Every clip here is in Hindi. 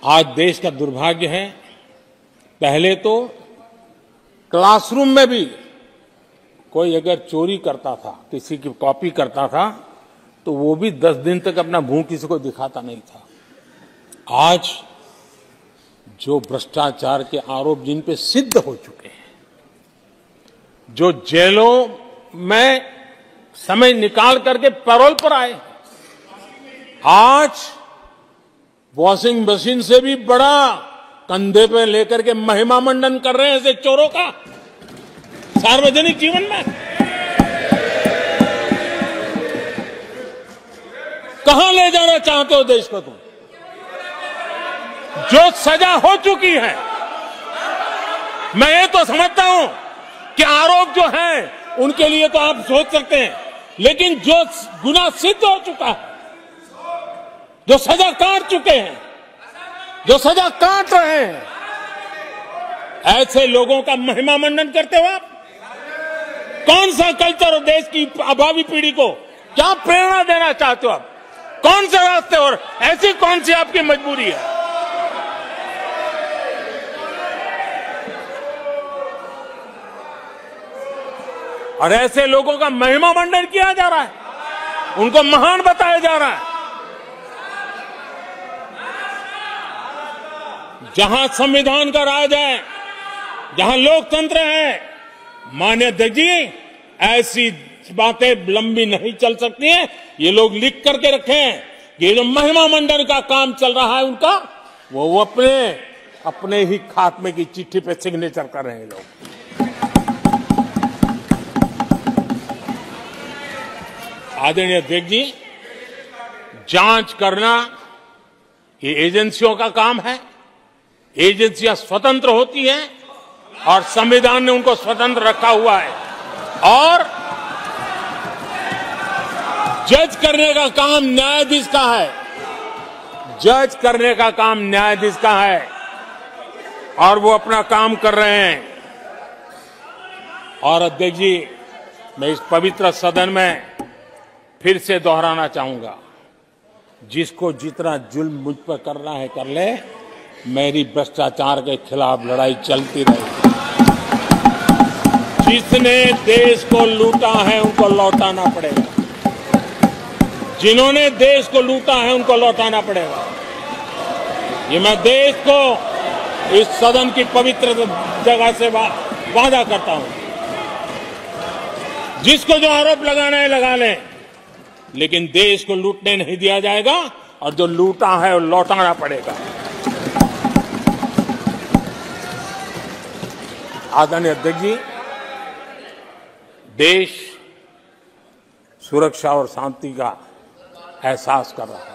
आज देश का दुर्भाग्य है, पहले तो क्लासरूम में भी कोई अगर चोरी करता था, किसी की कॉपी करता था, तो वो भी 10 दिन तक अपना मुंह किसी को दिखाता नहीं था। आज जो भ्रष्टाचार के आरोप जिन पे सिद्ध हो चुके हैं, जो जेलों में समय निकाल करके पैरोल पर आए, आज वॉशिंग मशीन से भी बड़ा कंधे पे लेकर के महिमा मंडन कर रहे हैं ऐसे चोरों का सार्वजनिक जीवन में। कहां ले जाना चाहते हो देश को तुम? जो सजा हो चुकी है, मैं ये तो समझता हूं कि आरोप जो है उनके लिए तो आप सोच सकते हैं, लेकिन जो गुनाह सिद्ध हो चुका है, जो सजा काट चुके हैं, जो सजा काट रहे हैं, ऐसे लोगों का महिमा मंडन करते हो आप? कौन सा कल्चर और देश की भावी पीढ़ी को क्या प्रेरणा देना चाहते हो आप? कौन से रास्ते और ऐसी कौन सी आपकी मजबूरी है? और ऐसे लोगों का महिमा मंडन किया जा रहा है, उनको महान बताया जा रहा है। जहां संविधान का राज है, जहां लोकतंत्र है, माननीय अध्यक्ष जी, ऐसी बातें लंबी नहीं चल सकती हैं। ये लोग लिख करके रखे हैं कि ये जो महिमा मंडन का काम चल रहा है उनका, वो अपने ही खात्मे की चिट्ठी पे सिग्नेचर कर रहे हैं लोग। आदरणीय अध्यक्ष जी, जांच करना ये एजेंसियों का काम है। एजेंसियां स्वतंत्र होती हैं और संविधान ने उनको स्वतंत्र रखा हुआ है, और जज करने का काम न्यायाधीश का है। जज करने का काम न्यायाधीश का है और वो अपना काम कर रहे हैं। और अध्यक्ष जी, मैं इस पवित्र सदन में फिर से दोहराना चाहूंगा, जिसको जितना जुल्म मुझ पर करना है कर ले, मेरी भ्रष्टाचार के खिलाफ लड़ाई चलती रहेगी। जिसने देश को लूटा है उनको लौटाना पड़ेगा, जिन्होंने देश को लूटा है उनको लौटाना पड़ेगा। ये मैं देश को इस सदन की पवित्र जगह से वादा करता हूं। जिसको जो आरोप लगाना है लगा लें, लेकिन देश को लूटने नहीं दिया जाएगा, और जो लूटा है वो लौटाना पड़ेगा। आदरणीय अध्यक्ष जी, देश सुरक्षा और शांति का एहसास कर रहा है।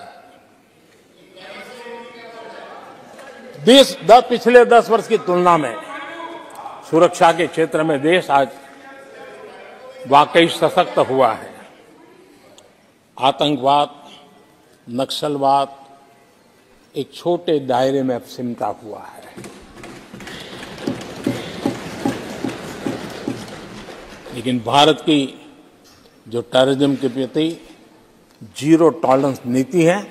पिछले 10 वर्ष की तुलना में सुरक्षा के क्षेत्र में देश आज वाकई सशक्त हुआ है। आतंकवाद, नक्सलवाद एक छोटे दायरे में अब सिमटा हुआ है। लेकिन भारत की जो टेररिज्म के प्रति जीरो टॉलरेंस नीति है,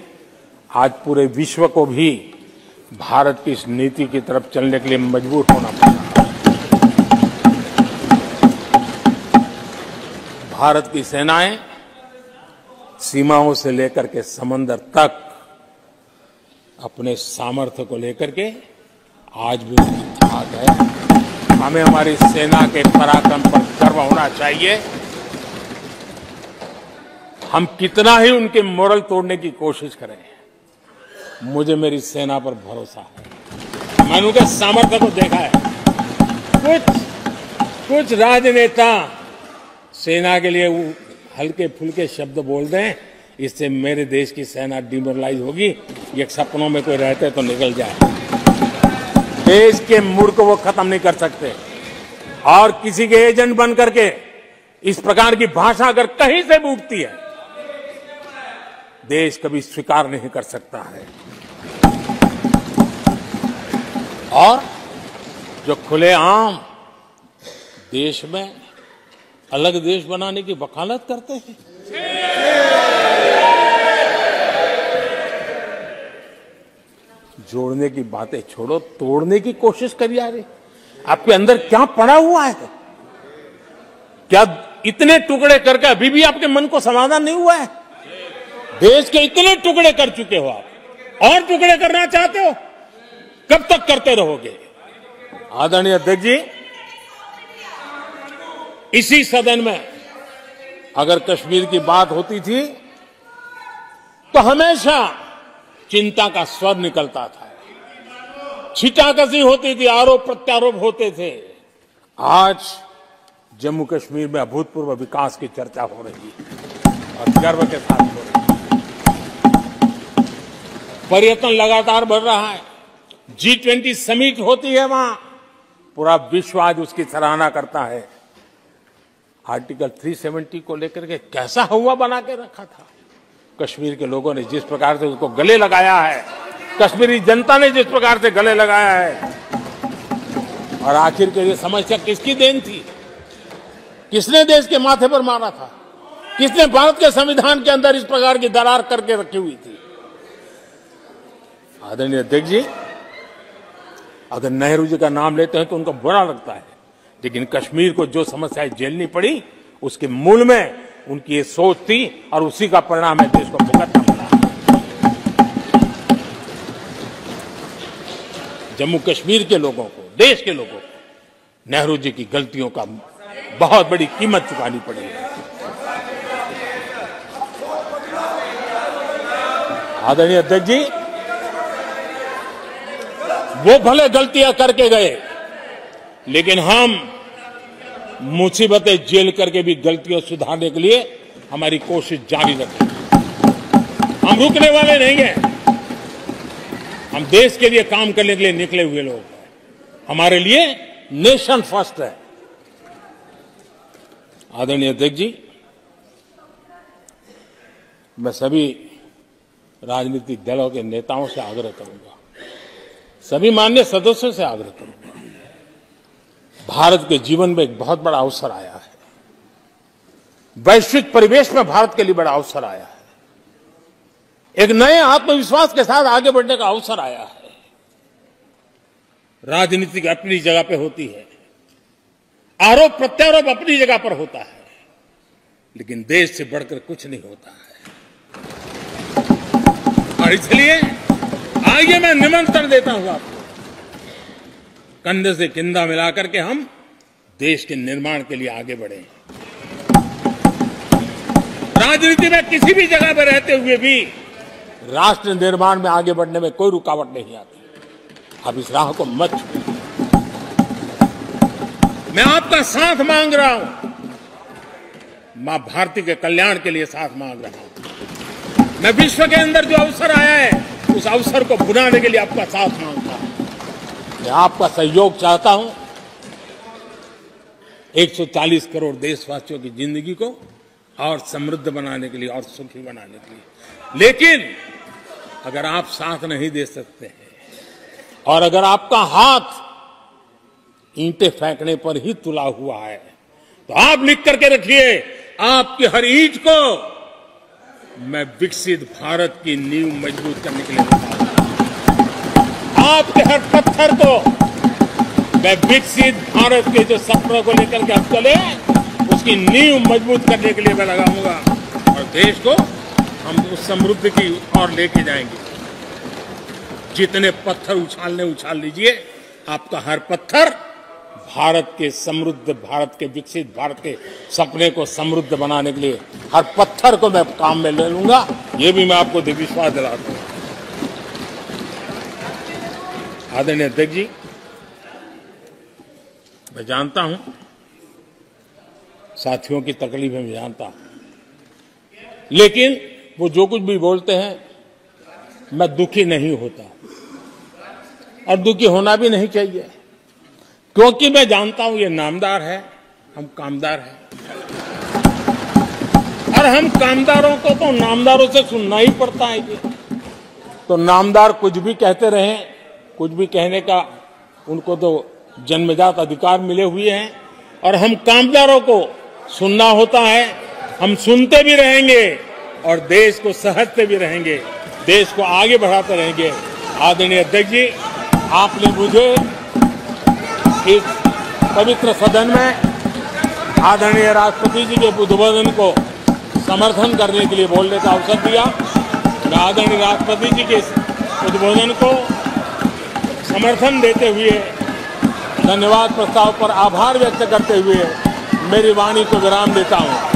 आज पूरे विश्व को भी भारत की इस नीति की तरफ चलने के लिए मजबूर होना पड़ा। भारत की सेनाएं सीमाओं से लेकर के समंदर तक अपने सामर्थ्य को लेकर के आज भी ठाक है। हमें हमारी सेना के पराक्रम पर गर्व होना चाहिए। हम कितना ही उनके मोरल तोड़ने की कोशिश करें, मुझे मेरी सेना पर भरोसा है। मैंने उनके सामर्थ्य को देखा है। कुछ राजनेता सेना के लिए हल्के फुल्के शब्द बोल दें, इससे मेरे देश की सेना डिमोरलाइज होगी। ये सपनों में कोई रहते तो निकल जाए। देश के मूड को वो खत्म नहीं कर सकते, और किसी के एजेंट बन करके इस प्रकार की भाषा अगर कहीं से भी उठती है, देश कभी स्वीकार नहीं कर सकता है। और जो खुलेआम देश में अलग देश बनाने की वकालत करते हैं, जोड़ने की बातें छोड़ो, तोड़ने की कोशिश करिए। यार आपके अंदर क्या पड़ा हुआ है? क्या इतने टुकड़े करके अभी भी आपके मन को समाधान नहीं हुआ है? देश के इतने टुकड़े कर चुके हो आप, और टुकड़े करना चाहते हो? कब तक करते रहोगे? आदरणीय अध्यक्ष जी, इसी सदन में अगर कश्मीर की बात होती थी तो हमेशा चिंता का स्वर निकलता था, छींटाकशी होती थी, आरोप प्रत्यारोप होते थे। आज जम्मू कश्मीर में अभूतपूर्व विकास की चर्चा हो रही है और गर्व के साथ हो रही है। पर्यटन लगातार बढ़ रहा है, G20 समिट होती है वहां, पूरा विश्व आज उसकी सराहना करता है। आर्टिकल 370 को लेकर के कैसा हुआ बना के रखा था, कश्मीर के लोगों ने जिस प्रकार से उसको गले लगाया है, कश्मीरी जनता ने जिस प्रकार से गले लगाया है, और आखिर के ये समस्या किसकी देन थी? किसने देश के माथे पर मारा था? किसने भारत के संविधान के अंदर इस प्रकार की दरार करके रखी हुई थी? आदरणीय अध्यक्ष जी, अगर नेहरू जी का नाम लेते हैं तो उनको बुरा लगता है, लेकिन कश्मीर को जो समस्याएं झेलनी पड़ी उसके मूल में उनकी ये सोच थी और उसी का परिणाम है देश को भुगतना पड़ा। जम्मू कश्मीर के लोगों को, देश के लोगों को नेहरू जी की गलतियों का बहुत बड़ी कीमत चुकानी पड़ी है। आदरणीय अध्यक्ष जी, वो भले गलतियां करके गए, लेकिन हम मुसीबतें झेल करके भी गलतियों सुधारने के लिए हमारी कोशिश जारी रखेंगे। हम रुकने वाले नहीं हैं। हम देश के लिए काम करने के लिए निकले हुए लोग हैं। हमारे लिए नेशन फर्स्ट है। आदरणीय अध्यक्ष जी, मैं सभी राजनीतिक दलों के नेताओं से आग्रह करूंगा, सभी माननीय सदस्यों से आग्रह करूंगा, भारत के जीवन में एक बहुत बड़ा अवसर आया है। वैश्विक परिवेश में भारत के लिए बड़ा अवसर आया है। एक नए आत्मविश्वास के साथ आगे बढ़ने का अवसर आया है। राजनीति अपनी जगह पे होती है, आरोप प्रत्यारोप अपनी जगह पर होता है, लेकिन देश से बढ़कर कुछ नहीं होता है। और इसलिए आइए मैं निमंत्रण देता हूं आपको, कंधे से कंधा मिलाकर के हम देश के निर्माण के लिए आगे बढ़े। राजनीति में किसी भी जगह पर रहते हुए भी राष्ट्र निर्माण में आगे बढ़ने में कोई रुकावट नहीं आती। आप इस राह को मत छोड़िए। मैं आपका साथ मांग रहा हूं, मां भारती के कल्याण के लिए साथ मांग रहा हूं। मैं विश्व के अंदर जो अवसर आया है उस अवसर को बुलाने के लिए आपका साथ मांगता हूं। मैं आपका सहयोग चाहता हूं 140 करोड़ देशवासियों की जिंदगी को और समृद्ध बनाने के लिए और सुखी बनाने के लिए। लेकिन अगर आप साथ नहीं दे सकते हैं और अगर आपका हाथ ईंटें फेंकने पर ही तुला हुआ है, तो आप लिख करके रखिए, आपकी हर ईंट को मैं विकसित भारत की नींव मजबूत करने के लिए लगाऊंगा। आपके हर पत्थर को मैं विकसित भारत के जो सपनों को लेकर के हम चले उसकी नींव मजबूत करने के लिए मैं लगाऊंगा और देश को हम उस समृद्धि की ओर लेके जाएंगे। जितने पत्थर उछालने उछाल लीजिए, आपका हर पत्थर भारत के समृद्ध, भारत के विकसित भारत के सपने को समृद्ध बनाने के लिए हर पत्थर को मैं काम में ले लूंगा। ये भी मैं आपको विश्वास दिलाता हूं। आदरणीय अध्यक्ष जी, मैं जानता हूं साथियों की तकलीफ मैं जानता हूं, लेकिन वो जो कुछ भी बोलते हैं मैं दुखी नहीं होता और दुखी होना भी नहीं चाहिए, क्योंकि मैं जानता हूं ये नामदार है, हम कामदार हैं और हम कामदारों को तो नामदारों से सुनना ही पड़ता है। जी तो नामदार कुछ भी कहते रहें, कुछ भी कहने का उनको तो जन्मजात अधिकार मिले हुए हैं और हम कामदारों को सुनना होता है। हम सुनते भी रहेंगे और देश को सहजते भी रहेंगे, देश को आगे बढ़ाते रहेंगे आदरणीय अध्यक्ष जी, आपने मुझे इस पवित्र सदन में आदरणीय राष्ट्रपति जी के उद्बोधन को समर्थन करने के लिए बोलने का अवसर दिया। मैं आदरणीय राष्ट्रपति जी के इस उद्बोधन को समर्थन देते हुए धन्यवाद प्रस्ताव पर आभार व्यक्त करते हुए मेरी वाणी को विराम देता हूं।